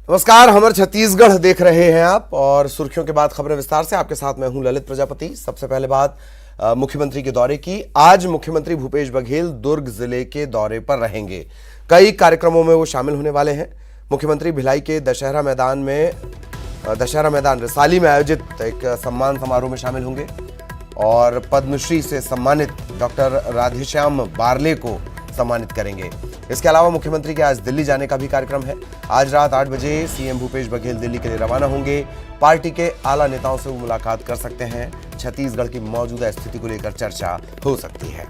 नमस्कार, हमर छत्तीसगढ़ देख रहे हैं आप और सुर्खियों के बाद खबरें विस्तार से। आपके साथ मैं हूं ललित प्रजापति। सबसे पहले बात मुख्यमंत्री के दौरे की। आज मुख्यमंत्री भूपेश बघेल दुर्ग जिले के दौरे पर रहेंगे। कई कार्यक्रमों में वो शामिल होने वाले हैं। मुख्यमंत्री भिलाई के दशहरा मैदान रिसाली में आयोजित एक सम्मान समारोह में शामिल होंगे और पद्मश्री से सम्मानित डॉक्टर राधेश्याम बारले को सम्मानित करेंगे। इसके अलावा मुख्यमंत्री के आज दिल्ली जाने का भी कार्यक्रम है। आज रात 8 बजे सीएम भूपेश बघेल दिल्ली के लिए रवाना होंगे। पार्टी के आला नेताओं से वो मुलाकात कर सकते हैं। छत्तीसगढ़ की मौजूदा स्थिति को लेकर चर्चा हो सकती है।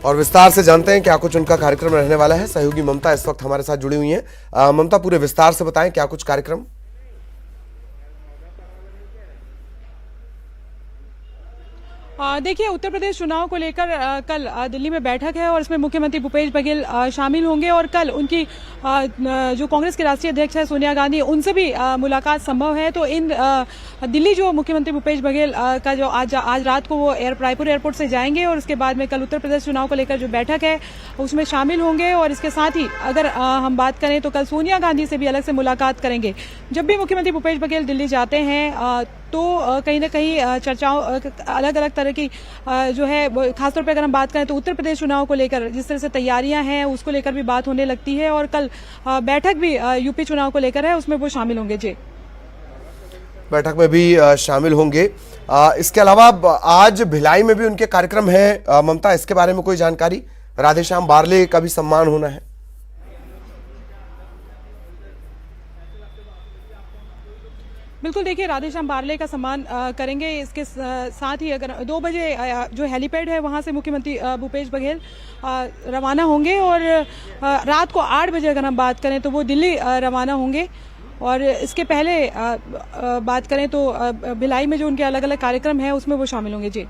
और विस्तार से जानते हैं क्या कुछ उनका कार्यक्रम रहने वाला है। सहयोगी ममता इस वक्त हमारे साथ जुड़ी हुई हैं। ममता, पूरे विस्तार से बताएं क्या कुछ कार्यक्रम। देखिए, उत्तर प्रदेश चुनाव को लेकर कल दिल्ली में बैठक है और इसमें मुख्यमंत्री भूपेश बघेल शामिल होंगे और कल उनकी जो कांग्रेस के राष्ट्रीय अध्यक्ष है सोनिया गांधी, उनसे भी मुलाकात संभव है। तो इन दिल्ली जो मुख्यमंत्री भूपेश बघेल का जो आज रात को वो रायपुर एयरपोर्ट से जाएंगे और उसके बाद में कल उत्तर प्रदेश चुनाव को लेकर जो बैठक है उसमें शामिल होंगे। और इसके साथ ही अगर हम बात करें तो कल सोनिया गांधी से भी अलग से मुलाकात करेंगे। जब भी मुख्यमंत्री भूपेश बघेल दिल्ली जाते हैं तो कहीं ना कहीं चर्चाओं अलग अलग तरह की जो है, खासतौर पर अगर हम बात करें तो उत्तर प्रदेश चुनाव को लेकर जिस तरह से तैयारियां हैं उसको लेकर भी बात होने लगती है। और कल बैठक भी यूपी चुनाव को लेकर है, उसमें वो शामिल होंगे। जी, बैठक में भी शामिल होंगे। इसके अलावा आज भिलाई में भी उनके कार्यक्रम है। ममता, इसके बारे में कोई जानकारी? राधेश्याम बारले का भी सम्मान होना है। बिल्कुल, देखिए, राधेश्याम बारले का सम्मान करेंगे। इसके साथ ही अगर 2 बजे जो हेलीपैड है वहां से मुख्यमंत्री भूपेश बघेल रवाना होंगे और रात को 8 बजे अगर हम बात करें तो वो दिल्ली रवाना होंगे। और इसके पहले बात करें तो भिलाई में जो उनके अलग अलग कार्यक्रम है उसमें वो शामिल होंगे। जी,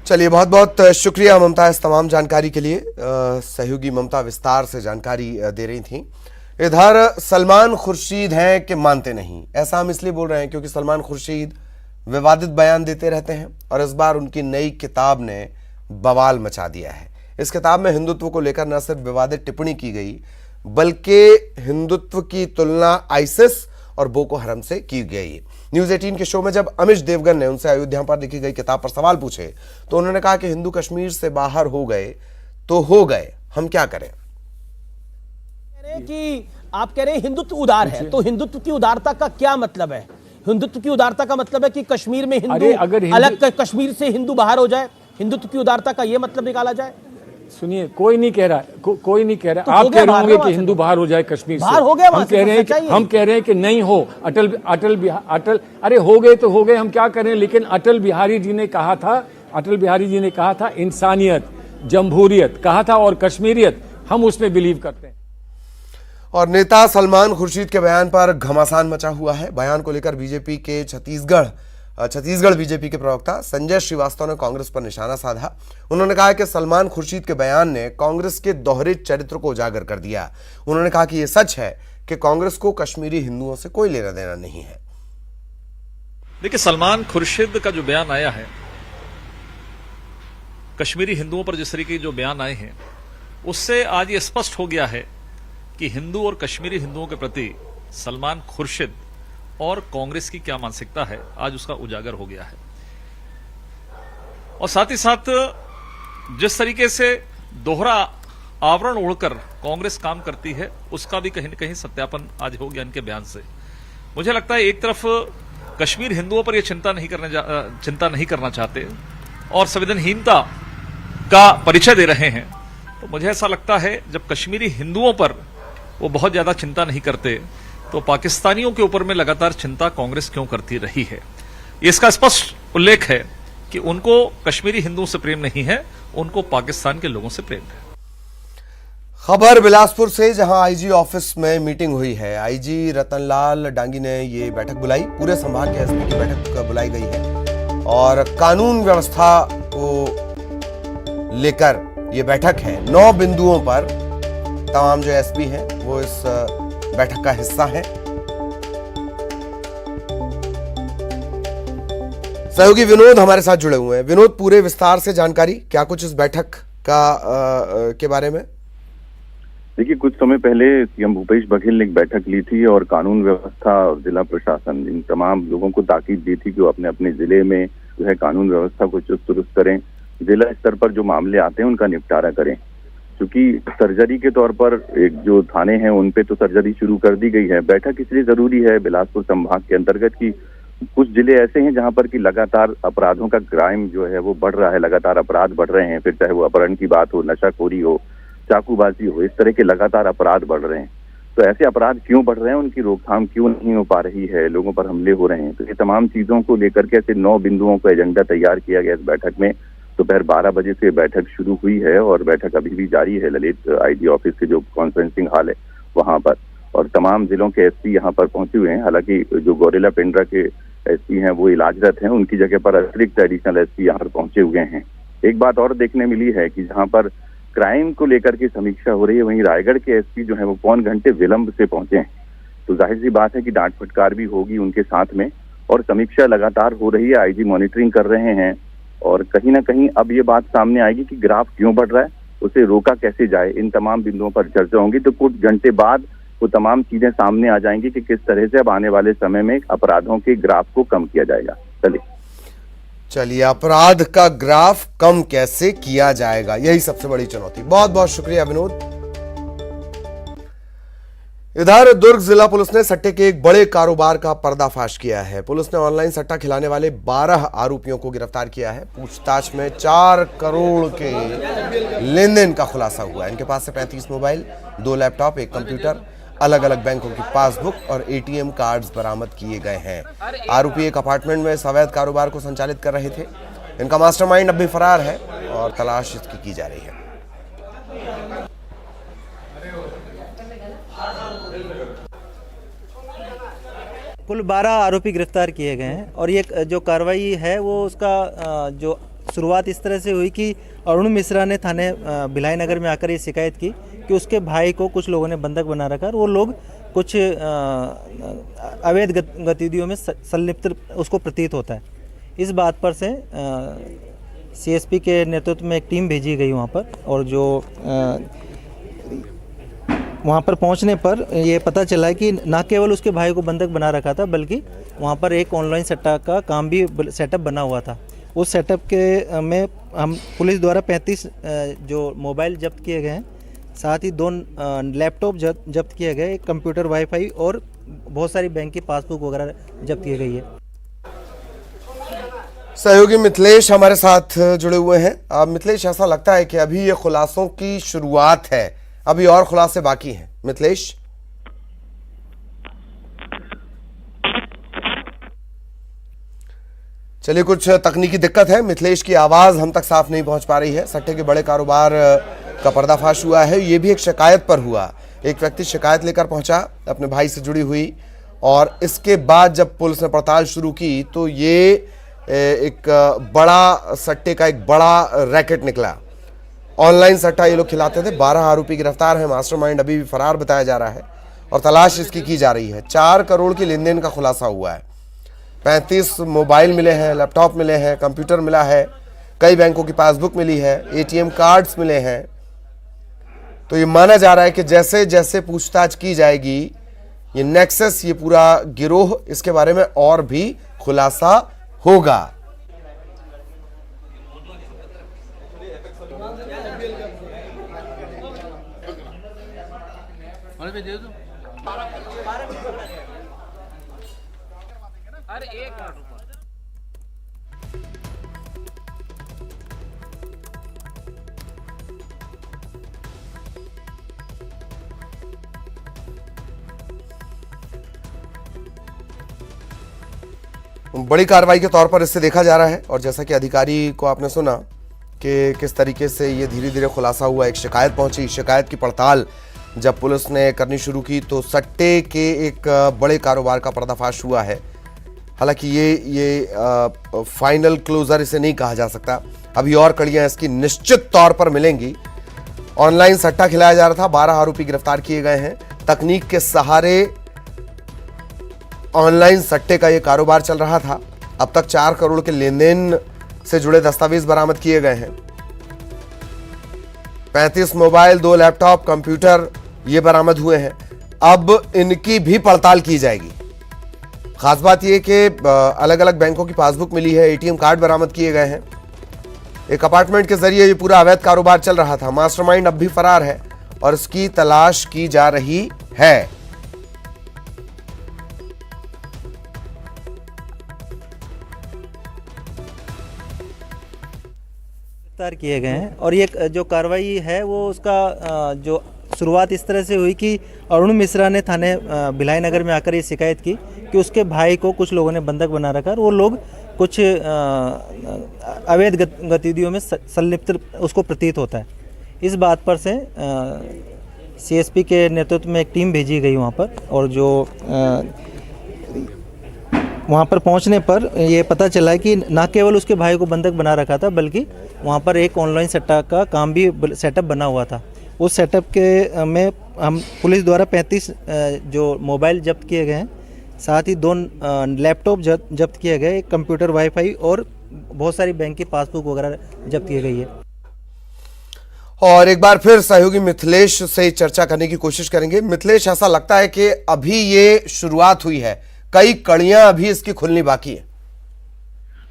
चलिए, बहुत बहुत शुक्रिया ममता इस तमाम जानकारी के लिए। सहयोगी ममता विस्तार से जानकारी दे रही थी। इधर सलमान खुर्शीद हैं कि मानते नहीं, ऐसा हम इसलिए बोल रहे हैं क्योंकि सलमान खुर्शीद विवादित बयान देते रहते हैं और इस बार उनकी नई किताब ने बवाल मचा दिया है। इस किताब में हिंदुत्व को लेकर न सिर्फ विवादित टिप्पणी की गई बल्कि हिंदुत्व की तुलना आईसिस और बोको हरम से की गई। न्यूज 18 के शो में जब अमिश देवगन ने उनसे अयोध्या पर लिखी गई किताब पर सवाल पूछे तो उन्होंने कहा कि हिंदू कश्मीर से बाहर हो गए तो हो गए, हम क्या करें। कि आप कह रहे हैं हिंदुत्व उदार है, तो हिंदुत्व की उदारता का क्या मतलब है? हिंदुत्व की उदारता का मतलब है कि कश्मीर में हिंदू अलग, कश्मीर से हिंदू बाहर हो जाए। हिंदुत्व की उदारता का यह मतलब निकाला जाए? सुनिए, कोई नहीं कह रहा कोई नहीं कह रहा। तो आप कह रहे होंगे कि हिंदू बाहर हो जाए कश्मीर से। बाहर हो गया, हम कह रहे हैं कि नहीं हो। अटल अरे हो गए तो हो गए, हम क्या करें। लेकिन अटल बिहारी जी ने कहा था इंसानियत, जमहूरियत कहा था और कश्मीरियत, हम उसमें बिलीव करते हैं। और नेता सलमान खुर्शीद के बयान पर घमासान मचा हुआ है। बयान को लेकर बीजेपी के छत्तीसगढ़ बीजेपी के प्रवक्ता संजय श्रीवास्तव ने कांग्रेस पर निशाना साधा। उन्होंने कहा कि सलमान खुर्शीद के बयान ने कांग्रेस के दोहरे चरित्र को उजागर कर दिया। उन्होंने कहा कि यह सच है कि कांग्रेस को कश्मीरी हिंदुओं से कोई लेना देना नहीं है। देखिए, सलमान खुर्शीद का जो बयान आया है, कश्मीरी हिंदुओं पर जिस तरीके के जो बयान आए हैं, उससे आज ये स्पष्ट हो गया है कि हिंदू और कश्मीरी हिंदुओं के प्रति सलमान खुर्शीद और कांग्रेस की क्या मानसिकता है, आज उसका उजागर हो गया है। और साथ ही साथ जिस तरीके से दोहरा आवरण ओढ़कर कांग्रेस काम करती है उसका भी कहीं न कहीं सत्यापन आज हो गया इनके बयान से। मुझे लगता है एक तरफ कश्मीर हिंदुओं पर यह चिंता नहीं करना चाहते और संवेदनहीनता का परिचय दे रहे हैं, तो मुझे ऐसा लगता है जब कश्मीरी हिंदुओं पर वो बहुत ज्यादा चिंता नहीं करते तो पाकिस्तानियों के ऊपर में लगातार चिंता कांग्रेस क्यों करती रही है। इसका स्पष्ट उल्लेख है कि उनको कश्मीरी हिंदुओं से प्रेम नहीं है, उनको पाकिस्तान के लोगों से प्रेम है। खबर बिलासपुर से, जहां आईजी ऑफिस में मीटिंग हुई है। आईजी रतनलाल डांगी ने ये बैठक बुलाई। पूरे संभाग के एसपी की बैठक बुलाई गई है और कानून व्यवस्था को लेकर ये बैठक है। 9 बिंदुओं पर तमाम जो एसपी हैं वो इस बैठक का हिस्सा है। सहयोगी विनोद हमारे साथ जुड़े हुए हैं। विनोद, पूरे विस्तार से जानकारी, क्या कुछ इस बैठक के बारे में? देखिए, कुछ समय पहले सीएम भूपेश बघेल ने एक बैठक ली थी और कानून व्यवस्था और जिला प्रशासन इन तमाम लोगों को ताकीद दी थी कि वो अपने अपने जिले में जो है कानून व्यवस्था को चुस्त दुरुस्त करें, जिला स्तर पर जो मामले आते हैं उनका निपटारा करें। क्योंकि सर्जरी के तौर पर एक जो थाने हैं उन पे तो सर्जरी शुरू कर दी गई है। बैठक इसलिए जरूरी है बिलासपुर संभाग के अंतर्गत कि कुछ जिले ऐसे हैं जहां पर कि लगातार अपराधों का क्राइम जो है वो बढ़ रहा है, लगातार अपराध बढ़ रहे हैं, फिर चाहे वो अपहरण की बात हो, नशाखोरी हो, चाकूबाजी हो, इस तरह के लगातार अपराध बढ़ रहे हैं। तो ऐसे अपराध क्यों बढ़ रहे हैं, उनकी रोकथाम क्यों नहीं हो पा रही है, लोगों पर हमले हो रहे हैं, तो ये तमाम चीजों को लेकर के ऐसे 9 बिंदुओं को एजेंडा तैयार किया गया इस बैठक में। दोपहर 12 बजे से बैठक शुरू हुई है और बैठक अभी भी जारी है ललित आईजी ऑफिस के जो कॉन्फ्रेंसिंग हॉल है वहां पर, और तमाम जिलों के एसपी यहाँ पर पहुंचे हुए हैं। हालांकि जो गौरेला पेंड्रा के एसपी हैं वो इलाजरत हैं, उनकी जगह पर अतिरिक्त एडिशनल एसपी यहाँ पर पहुंचे हुए हैं। एक बात और देखने मिली है कि जहाँ पर क्राइम को लेकर के समीक्षा हो रही है, वहीं रायगढ़ के एसपी जो है वो पौन घंटे विलंब से पहुंचे हैं। तो जाहिर सी बात है कि डांट फटकार भी होगी उनके साथ में, और समीक्षा लगातार हो रही है, आईजी मॉनिटरिंग कर रहे हैं, और कहीं ना कहीं अब ये बात सामने आएगी कि ग्राफ क्यों बढ़ रहा है, उसे रोका कैसे जाए। इन तमाम बिंदुओं पर चर्चा होगी, तो कुछ घंटे बाद वो तमाम चीजें सामने आ जाएंगी कि किस तरह से अब आने वाले समय में अपराधों के ग्राफ को कम किया जाएगा। चलिए, अपराध का ग्राफ कम कैसे किया जाएगा, यही सबसे बड़ी चुनौती। बहुत बहुत शुक्रिया विनोद। इधर दुर्ग जिला पुलिस ने सट्टे के एक बड़े कारोबार का पर्दाफाश किया है। पुलिस ने ऑनलाइन सट्टा खिलाने वाले 12 आरोपियों को गिरफ्तार किया है। पूछताछ में 4 करोड़ के लेन देन का खुलासा हुआ है। इनके पास से 35 मोबाइल, 2 लैपटॉप, 1 कंप्यूटर, अलग अलग बैंकों की पासबुक और एटीएम कार्ड्स बरामद किए गए हैं। आरोपी एक अपार्टमेंट में अवैध कारोबार को संचालित कर रहे थे। इनका मास्टरमाइंड अब भी फरार है और तलाश इसकी की जा रही है। कुल 12 आरोपी गिरफ्तार किए गए हैं और ये जो कार्रवाई है वो उसका जो शुरुआत इस तरह से हुई कि अरुण मिश्रा ने थाने भिलाई नगर में आकर ये शिकायत की कि उसके भाई को कुछ लोगों ने बंधक बना रखा और वो लोग कुछ अवैध गतिविधियों में संलिप्त उसको प्रतीत होता है। इस बात पर से सीएसपी के नेतृत्व में एक टीम भेजी गई वहाँ पर, और जो वहाँ पर पहुँचने पर ये पता चला कि न केवल उसके भाई को बंधक बना रखा था बल्कि वहाँ पर एक ऑनलाइन सट्टा का काम भी सेटअप बना हुआ था। उस सेटअप के में हम पुलिस द्वारा 35 जो मोबाइल जब्त किए गए हैं, साथ ही 2 लैपटॉप जब्त किए गए, एक कंप्यूटर, वाईफाई और बहुत सारी बैंक की पासबुक वगैरह जब्त की गई है। सहयोगी मिथिलेश हमारे साथ जुड़े हुए हैं। अब मिथिलेश, ऐसा लगता है कि अभी ये खुलासों की शुरुआत है, अभी और खुलासे बाकी हैं। मिथिलेश, चलिए, कुछ तकनीकी दिक्कत है, मिथिलेश की आवाज हम तक साफ नहीं पहुंच पा रही है। सट्टे के बड़े कारोबार का पर्दाफाश हुआ है, ये भी एक शिकायत पर हुआ। एक व्यक्ति शिकायत लेकर पहुंचा, अपने भाई से जुड़ी हुई, और इसके बाद जब पुलिस ने पड़ताल शुरू की तो ये एक बड़ा सट्टे का एक बड़ा रैकेट निकला। ऑनलाइन सट्टा ये लोग खिलाते थे। 12 आरोपी गिरफ्तार हैं। मास्टरमाइंड अभी भी फरार बताया जा रहा है और तलाश इसकी की जा रही है। 4 करोड़ की लेन देन का खुलासा हुआ है। 35 मोबाइल मिले हैं, लैपटॉप मिले हैं, कंप्यूटर मिला है, कई बैंकों की पासबुक मिली है, एटीएम कार्ड्स मिले हैं। तो ये माना जा रहा है कि जैसे जैसे पूछताछ की जाएगी, ये नेक्सस, ये पूरा गिरोह, इसके बारे में और भी खुलासा होगा। बड़ी कार्रवाई के तौर पर इससे देखा जा रहा है, और जैसा कि अधिकारी को आपने सुना कि किस तरीके से ये धीरे धीरे खुलासा हुआ। एक शिकायत पहुंची, शिकायत की पड़ताल जब पुलिस ने करनी शुरू की तो सट्टे के एक बड़े कारोबार का पर्दाफाश हुआ है। हालांकि ये फाइनल क्लोजर इसे नहीं कहा जा सकता, अभी और कड़ियां इसकी निश्चित तौर पर मिलेंगी। ऑनलाइन सट्टा खिलाया जा रहा था, 12 आरोपी गिरफ्तार किए गए हैं। तकनीक के सहारे ऑनलाइन सट्टे का ये कारोबार चल रहा था। अब तक 4 करोड़ के लेन देन से जुड़े दस्तावेज बरामद किए गए हैं। 35 मोबाइल, 2 लैपटॉप, कंप्यूटर ये बरामद हुए हैं। अब इनकी भी पड़ताल की जाएगी। खास बात यह कि अलग अलग बैंकों की पासबुक मिली है, एटीएम कार्ड बरामद किए गए हैं। एक अपार्टमेंट के जरिए ये पूरा अवैध कारोबार चल रहा था। मास्टरमाइंड अब भी फरार है और इसकी तलाश की जा रही है। गिरफ्तार किए गए हैं और ये जो कार्रवाई है वो उसका जो शुरुआत इस तरह से हुई कि अरुण मिश्रा ने थाने भिलाई नगर में आकर ये शिकायत की कि उसके भाई को कुछ लोगों ने बंधक बना रखा और वो लोग कुछ अवैध गतिविधियों में संलिप्त उसको प्रतीत होता है। इस बात पर से सीएसपी के नेतृत्व में एक टीम भेजी गई वहाँ पर, और जो वहाँ पर पहुँचने पर ये पता चला कि न केवल उसके भाई को बंधक बना रखा था बल्कि वहाँ पर एक ऑनलाइन सट्टा का काम भी सेटअप बना हुआ था। उस सेटअप के में हम पुलिस द्वारा 35 जो मोबाइल जब्त किए गए हैं, साथ ही 2 लैपटॉप जब्त किए गए, एक कंप्यूटर, वाईफाई और बहुत सारी बैंक की पासबुक वगैरह जब्त की गई है। और एक बार फिर सहयोगी मिथिलेश से चर्चा करने की कोशिश करेंगे। मिथिलेश, ऐसा लगता है कि अभी ये शुरुआत हुई है, कई कड़ियां अभी इसकी खुलनी बाकी है।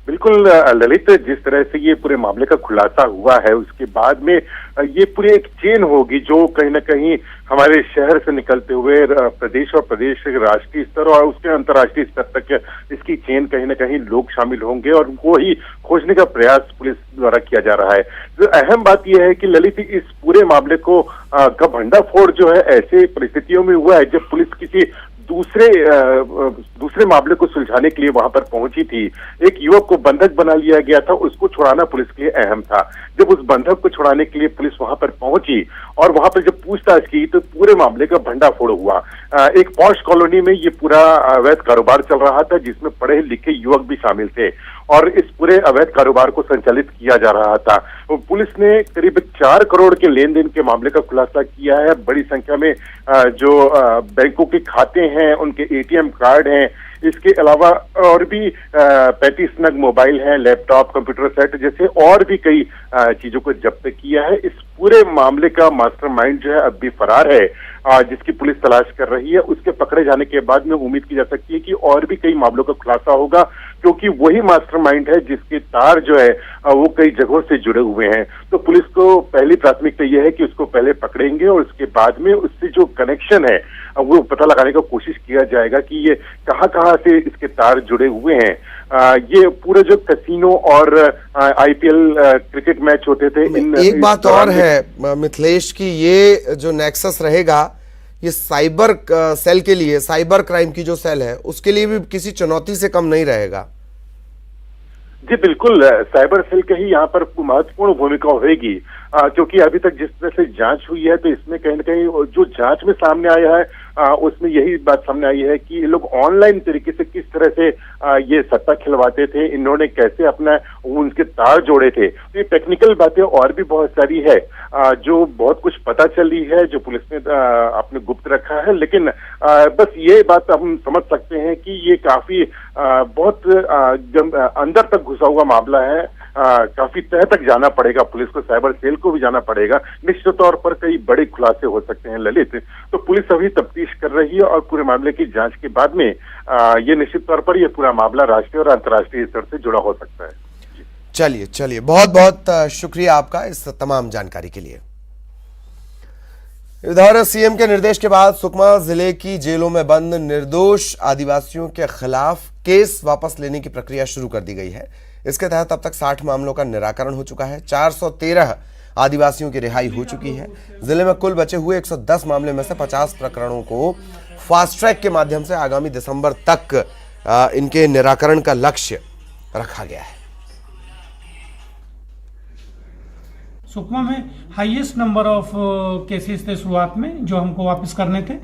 बिल्कुल ललित, जिस तरह से ये पूरे मामले का खुलासा हुआ है उसके बाद में ये पूरी एक चेन होगी जो कहीं ना कहीं हमारे शहर से निकलते हुए प्रदेश और प्रदेश के राष्ट्रीय स्तर और उसके अंतर्राष्ट्रीय स्तर तक इसकी चेन कहीं ना कहीं लोग शामिल होंगे और उनको ही खोजने का प्रयास पुलिस द्वारा किया जा रहा है। जो अहम बात यह है कि ललित, इस पूरे मामले को का भंडाफोड़ जो है ऐसे परिस्थितियों में हुआ है जब पुलिस किसी दूसरे मामले को सुलझाने के लिए वहां पर पहुंची थी। एक युवक को बंधक बना लिया गया था, उसको छुड़ाना पुलिस के लिए अहम था। जब उस बंधक को छुड़ाने के लिए पुलिस वहां पर पहुंची और वहां पर जब पूछताछ की तो पूरे मामले का भंडाफोड़ हुआ। एक पॉश कॉलोनी में ये पूरा अवैध कारोबार चल रहा था जिसमें पढ़े लिखे युवक भी शामिल थे और इस पूरे अवैध कारोबार को संचालित किया जा रहा था। पुलिस ने करीब 4 करोड़ के लेन देन के मामले का खुलासा किया है। बड़ी संख्या में जो बैंकों के खाते हैं, उनके एटीएम कार्ड हैं, इसके अलावा और भी 35 नग मोबाइल हैं, लैपटॉप, कंप्यूटर सेट जैसे और भी कई चीजों को जब्त किया है। इस पूरे मामले का मास्टरमाइंड जो है अब भी फरार है, जिसकी पुलिस तलाश कर रही है। उसके पकड़े जाने के बाद में उम्मीद की जा सकती है कि और भी कई मामलों का खुलासा होगा, क्योंकि वही मास्टरमाइंड है जिसके तार जो है वो कई जगहों से जुड़े हुए हैं। तो पुलिस को पहली प्राथमिकता यह है कि उसको पहले पकड़ेंगे और उसके बाद में उससे जो कनेक्शन है वो पता लगाने का कोशिश किया जाएगा कि ये कहाँ से इसके तार जुड़े हुए हैं। ये पूरे जो कैसीनो और आईपीएल क्रिकेट मैच होते थे, एक बात और है मिथिलेश की, ये जो नेक्सस रहेगा ये साइबर सेल के लिए, साइबर क्राइम की जो सेल है उसके लिए भी किसी चुनौती से कम नहीं रहेगा। जी बिल्कुल, साइबर सेल की ही यहाँ पर महत्वपूर्ण भूमिका होगी, क्योंकि अभी तक जिस तरह से जांच हुई है तो इसमें कहीं ना कहीं जो जांच में सामने आया है उसमें यही बात सामने आई है कि ये लोग ऑनलाइन तरीके से किस तरह से ये सट्टा खिलवाते थे, इन्होंने कैसे अपना उनके तार जोड़े थे। तो ये टेक्निकल बातें और भी बहुत सारी है जो बहुत कुछ पता चली है, जो पुलिस ने अपने गुप्त रखा है। लेकिन बस ये बात हम समझ सकते हैं कि ये काफी बहुत अंदर तक घुसा हुआ मामला है। काफी तह तक जाना पड़ेगा पुलिस को, साइबर सेल को भी जाना पड़ेगा। निश्चित तौर पर कई बड़े खुलासे हो सकते हैं ललित। तो पुलिस अभी तफ्तीश कर रही है और पूरे मामले की जांच के बाद में ये निश्चित तौर पर ये पूरा मामला राष्ट्रीय और अंतर्राष्ट्रीय स्तर से जुड़ा हो सकता है। चलिए बहुत बहुत शुक्रिया आपका इस तमाम जानकारी के लिए। इधर सीएम के निर्देश के बाद सुकमा जिले की जेलों में बंद निर्दोष आदिवासियों के खिलाफ केस वापस लेने की प्रक्रिया शुरू कर दी गई है। इसके तहत अब तक 60 मामलों का निराकरण हो चुका है। 413 आदिवासियों की रिहाई हो चुकी है। जिले में कुल बचे हुए 110 मामले में से 50 प्रकरणों को फास्ट ट्रैक के माध्यम से आगामी दिसंबर तक इनके निराकरण का लक्ष्य रखा गया है। सुकमा में हाईएस्ट नंबर ऑफ केसेस थे शुरुआत में जो हमको वापस करने थे।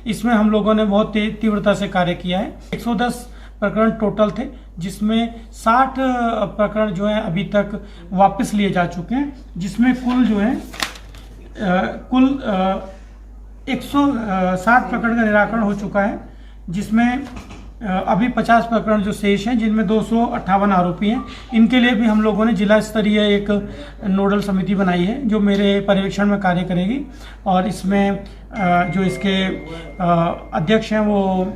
इसमें हम लोगों ने बहुत तीव्रता से कार्य किया है। 110 प्रकरण टोटल थे, जिसमें 60 प्रकरण जो है अभी तक वापस लिए जा चुके हैं, जिसमें कुल जो है 160 प्रकरण का निराकरण हो चुका है, जिसमें अभी 50 प्रकरण जो शेष हैं, जिनमें 258 आरोपी हैं। इनके लिए भी हम लोगों ने जिला स्तरीय एक नोडल समिति बनाई है जो मेरे पर्यवेक्षण में कार्य करेगी, और इसमें जो इसके अध्यक्ष हैं वो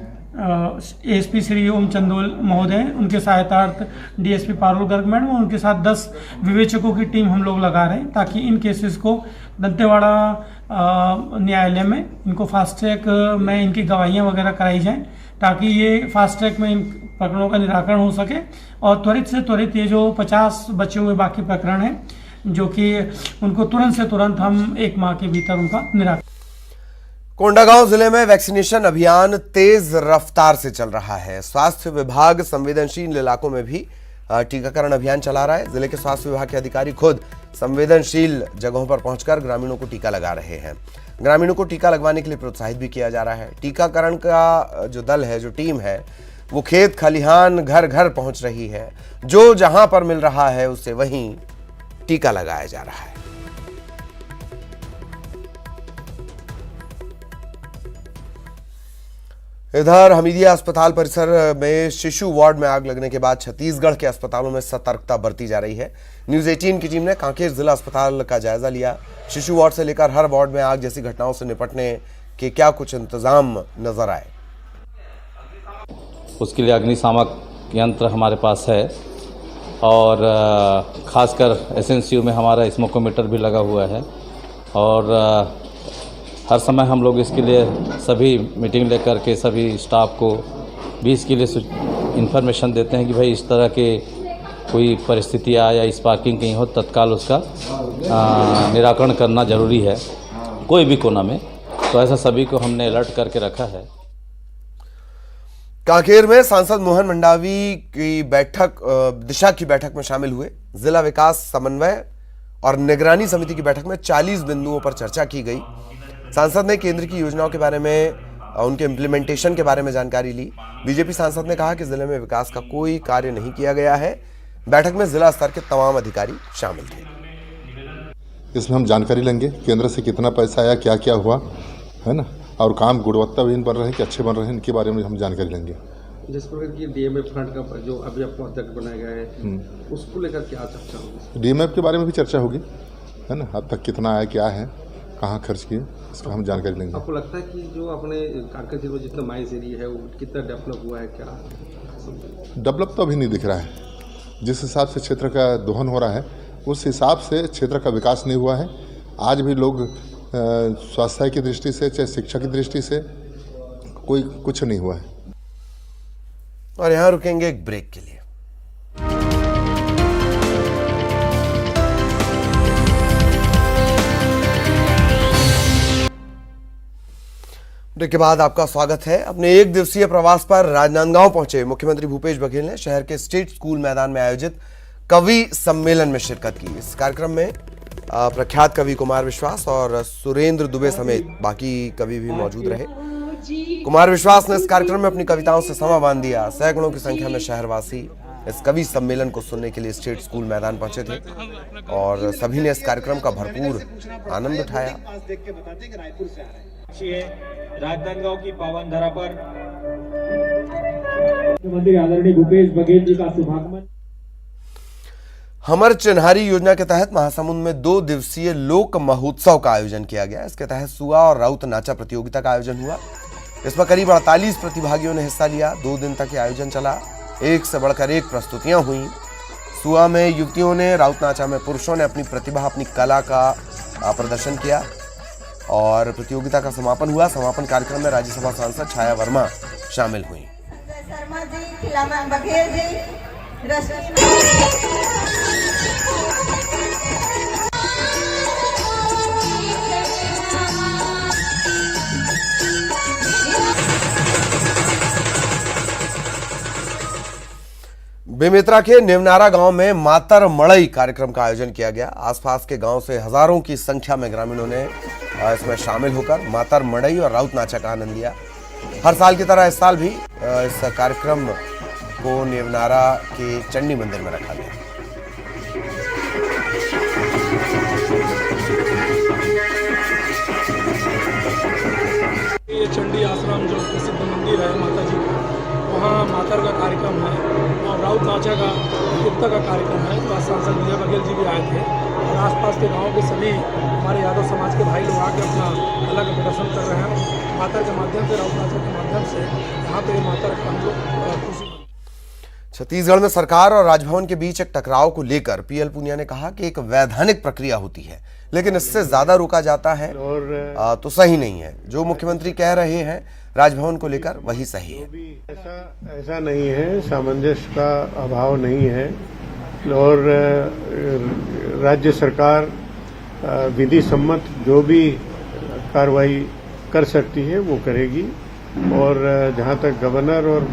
एएसपी श्री ओम चंदोल महोदय, उनके सहायतार्थ डीएसपी पारुल गर्ग मैडम, और उनके साथ 10 विवेचकों की टीम हम लोग लगा रहे हैं, ताकि इन केसेस को दंतेवाड़ा न्यायालय में इनको फास्ट ट्रैक में इनकी गवाहियां वगैरह कराई जाएं, ताकि ये फास्ट ट्रैक में इन प्रकरणों का निराकरण हो सके, और त्वरित से त्वरित ये जो 50 बचे हुए बाकी प्रकरण हैं, जो कि उनको तुरंत से तुरंत हम 1 माह के भीतर उनका निराकरण। कोंडागांव जिले में वैक्सीनेशन अभियान तेज रफ्तार से चल रहा है। स्वास्थ्य विभाग संवेदनशील इलाकों में भी टीकाकरण अभियान चला रहा है। जिले के स्वास्थ्य विभाग के अधिकारी खुद संवेदनशील जगहों पर पहुंचकर ग्रामीणों को टीका लगा रहे हैं। ग्रामीणों को टीका लगवाने के लिए प्रोत्साहित भी किया जा रहा है। टीकाकरण का जो दल है, जो टीम है, वो खेत खलिहान घर घर पहुंच रही है। जो जहां पर मिल रहा है उससे वहीं टीका लगाया जा रहा है। इधर हमीदिया अस्पताल परिसर में शिशु वार्ड में आग लगने के बाद छत्तीसगढ़ के अस्पतालों में सतर्कता बरती जा रही है। न्यूज़ 18 की टीम ने कांकेर जिला अस्पताल का जायजा लिया। शिशु वार्ड से लेकर हर वार्ड में आग जैसी घटनाओं से निपटने के क्या कुछ इंतजाम नजर आए। उसके लिए अग्निशामक यंत्र हमारे पास है, और खासकर एसएनसीयू में हमारा स्मोकोमीटर भी लगा हुआ है, और हर समय हम लोग इसके लिए सभी मीटिंग लेकर के सभी स्टाफ को भी इसके लिए इन्फॉर्मेशन देते हैं कि भाई इस तरह के कोई परिस्थिति आए या स्पार्किंग कहीं हो, तत्काल उसका निराकरण करना जरूरी है कोई भी कोना में। तो ऐसा सभी को हमने अलर्ट करके रखा है। कांकेर में सांसद मोहन मंडावी की बैठक दिशा की बैठक में शामिल हुए। जिला विकास समन्वय और निगरानी समिति की बैठक में 40 बिंदुओं पर चर्चा की गई। सांसद ने केंद्र की योजनाओं के बारे में, उनके इम्प्लीमेंटेशन के बारे में जानकारी ली। बीजेपी सांसद ने कहा कि जिले में विकास का कोई कार्य नहीं किया गया है। बैठक में जिला स्तर के तमाम अधिकारी शामिल थे। इसमें हम जानकारी लेंगे केंद्र से कितना पैसा आया, क्या क्या हुआ है ना, और काम गुणवत्ताहीन बन रहे हैं कि अच्छे बन रहे हैं, इनके बारे में हम जानकारी लेंगे। जिस प्रकार की डीएमएफ फंड का जो अभी आपको अध्यक्ष बनाया गया है, उसको लेकर क्या चर्चा होगी? डीएमएफ के बारे में भी चर्चा होगी, है ना, अब तक कितना आया, क्या है, कहाँ खर्च किए, इसका हम जानकारी लेंगे। आपको लगता है कि जो अपने कांकेर जिले में जितना माइंस एरिया है वो कितना डेवलप हुआ है? क्या डेवलप तो अभी नहीं दिख रहा है। जिस हिसाब से क्षेत्र का दोहन हो रहा है उस हिसाब से क्षेत्र का विकास नहीं हुआ है। आज भी लोग स्वास्थ्य की दृष्टि से, चाहे शिक्षा की दृष्टि से कोई कुछ नहीं हुआ है। और यहाँ रुकेंगे एक ब्रेक के लिए। ब्रेक के बाद आपका स्वागत है। अपने 1 दिवसीय प्रवास पर राजनांदगांव पहुंचे मुख्यमंत्री भूपेश बघेल ने शहर के स्टेट स्कूल मैदान में आयोजित कवि सम्मेलन में शिरकत की। इस कार्यक्रम में प्रख्यात कवि कुमार विश्वास और सुरेंद्र दुबे समेत बाकी कवि भी मौजूद रहे। कुमार विश्वास ने इस कार्यक्रम में अपनी कविताओं से समा बांध दिया। सैकड़ों की संख्या में शहरवासी इस कवि सम्मेलन को सुनने के लिए स्टेट स्कूल मैदान पहुंचे थे और सभी ने इस कार्यक्रम का भरपूर आनंद उठाया। राजनांदगांव की पावन धरा पर मुख्यमंत्री आदरणीय भूपेश बघेल जी का शुभागमन। हमर चिन्हारी योजना के तहत महासमुंद में 2 दिवसीय लोक महोत्सव का आयोजन किया गया। इसके तहत सुआ और राउत नाचा प्रतियोगिता का आयोजन हुआ। इसमें करीब 48 प्रतिभागियों ने हिस्सा लिया। 2 दिन तक ये आयोजन चला। एक से बढ़कर एक प्रस्तुतियां हुई। सुआ में युवतियों ने, राउत नाचा में पुरुषों ने अपनी प्रतिभा, अपनी कला का प्रदर्शन किया और प्रतियोगिता का समापन हुआ। समापन कार्यक्रम में राज्यसभा सांसद छाया वर्मा शामिल हुई। बेमेतरा के नेवनारा गांव में मातर मड़ई कार्यक्रम का आयोजन किया गया। आसपास के गांव से हजारों की संख्या में ग्रामीणों ने इसमें शामिल होकर मातर मड़ई और राउत नाचा का आनंद लिया। हर साल की तरह इस साल भी इस कार्यक्रम को नेवनारा के चंडी मंदिर में रखा गया। ये चंडी आश्रम जो प्रसिद्ध मंदिर है माता जी, वहाँ मातर का कार्यक्रम है और राउत नाचा का गुप्ता का कार्यक्रम है। तो आज सांसद विजय बघेल जी भी आए थे और आसपास के गाँव के सभी हमारे यादव समाज के भाई लोग आके अपना कला का प्रदर्शन कर रहे हैं। मातर के माध्यम से, राउत नाचा के माध्यम से यहाँ पे मातर का हम लोग खुशी। छत्तीसगढ़ में सरकार और राजभवन के बीच एक टकराव को लेकर पीएल पुनिया ने कहा कि एक वैधानिक प्रक्रिया होती है, लेकिन इससे ज्यादा रोका जाता है तो सही नहीं है। जो मुख्यमंत्री कह रहे हैं राजभवन को लेकर वही सही है। ऐसा नहीं है, सामंजस्य का अभाव नहीं है और राज्य सरकार विधि सम्मत जो भी कार्रवाई कर सकती है वो करेगी। और जहां तक गवर्नर और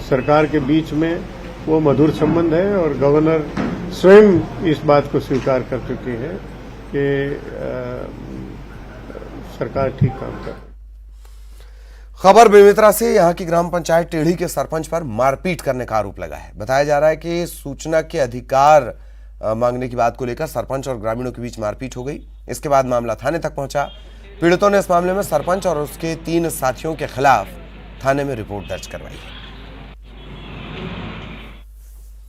सरकार के बीच में वो मधुर संबंध है और गवर्नर स्वयं इस बात को स्वीकार कर चुके हैं कि सरकार ठीक काम कर। खबर बेमेतरा से। यहां की ग्राम पंचायत टेढ़ी के सरपंच पर मारपीट करने का आरोप लगा है। बताया जा रहा है कि सूचना के अधिकार मांगने की बात को लेकर सरपंच और ग्रामीणों के बीच मारपीट हो गई। इसके बाद मामला थाने तक पहुंचा। पीड़ितों ने इस मामले में सरपंच और उसके 3 साथियों के खिलाफ थाने में रिपोर्ट दर्ज करवाई है।